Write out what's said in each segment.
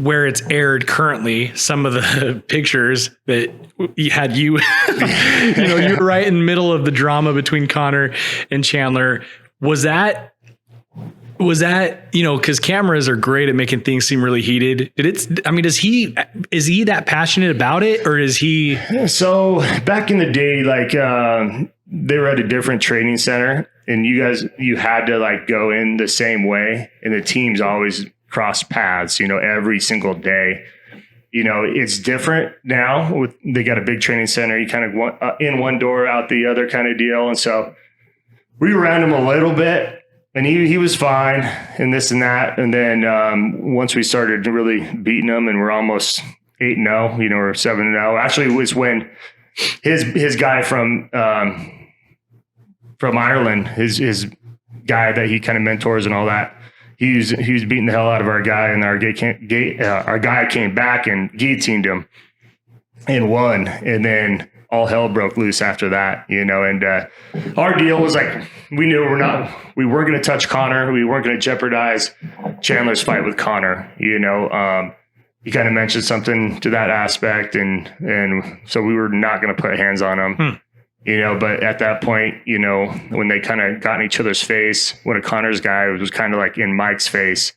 where it's aired currently, some of the pictures that you had you were right in the middle of the drama between Connor and Chandler. Was that, because cameras are great at making things seem really heated. Is he that passionate about it, or is he? So back in the day, like, they were at a different training center, and you had to like go in the same way, and the teams always cross paths, every single day. It's different now. They got a big training center. You kind of in one door, out the other kind of deal. And so we ran him a little bit, and he was fine and this and that. And then once we started really beating him, and we're almost 8-0, or 7-0. Actually, it was when his guy from Ireland, his guy that he kind of mentors and all that, he was beating the hell out of our guy, and our guy came back and guillotined him and won. And then all hell broke loose after that, and our deal was like, we knew we weren't going to touch Connor. We weren't going to jeopardize Chandler's fight with Connor. He kind of mentioned something to that aspect. And so we were not going to put hands on him. But at that point, when they kind of got in each other's face, one of Connor's guy was kind of like in Mike's face.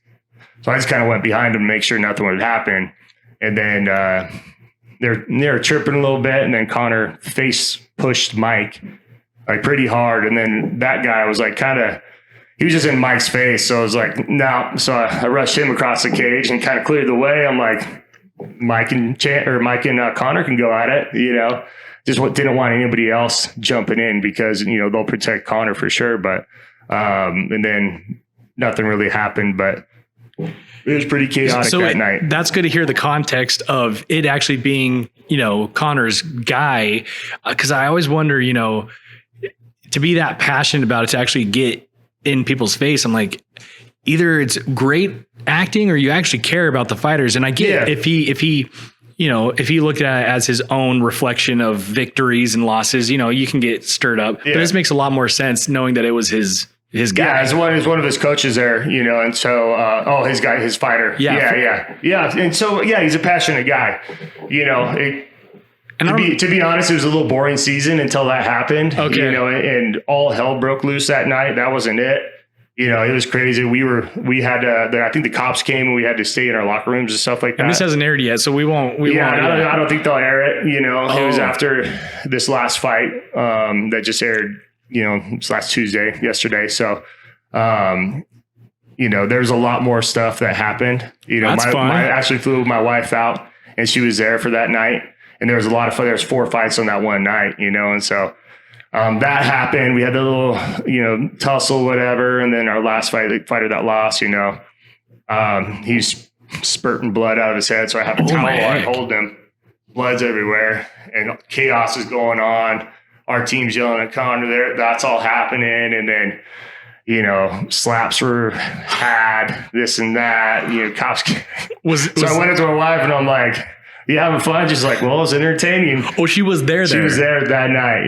So I just kind of went behind him to make sure nothing would happen. And then they're chirping a little bit, and then Connor face pushed Mike like pretty hard. And then that guy was like he was just in Mike's face. So I was like, no. So I rushed him across the cage and kind of cleared the way. I'm like, Mike and Connor can go at it, Just didn't want anybody else jumping in, because, they'll protect Connor for sure. But, and then nothing really happened, but it was pretty chaotic that night. That's good to hear the context of it actually being, Connor's guy. Cause I always wonder, to be that passionate about it, to actually get in people's face. I'm like, either it's great acting or you actually care about the fighters. And I get if he looked at it as his own reflection of victories and losses, you can get stirred up. Yeah. But this makes a lot more sense knowing that it was his guy. Yeah, it's one of his coaches there, and so his fighter. Yeah. And so he's a passionate guy. To be honest, it was a little boring season until that happened. Okay. And all hell broke loose that night. That wasn't it. It was crazy. We had I think the cops came, and we had to stay in our locker rooms and stuff like that. And this hasn't aired yet, so we won't. I don't think they'll air it. It was after this last fight that just aired, this last Tuesday, yesterday. So, there's a lot more stuff that happened. That's fun. I actually flew my wife out, and she was there for that night. And there was a lot of fun. There was 4 fights on that one night, and so that happened. We had the little, tussle, whatever. And then our last fight, the fighter that lost, he's spurting blood out of his head. So I have a towel and hold him. Blood's everywhere, and chaos is going on. Our team's yelling at Connor there. That's all happening. And then, slaps were had, this and that, cops. So I went up to my wife, and I'm like, you having fun? She's like, well, it was entertaining. Oh, she was there. She was there that night.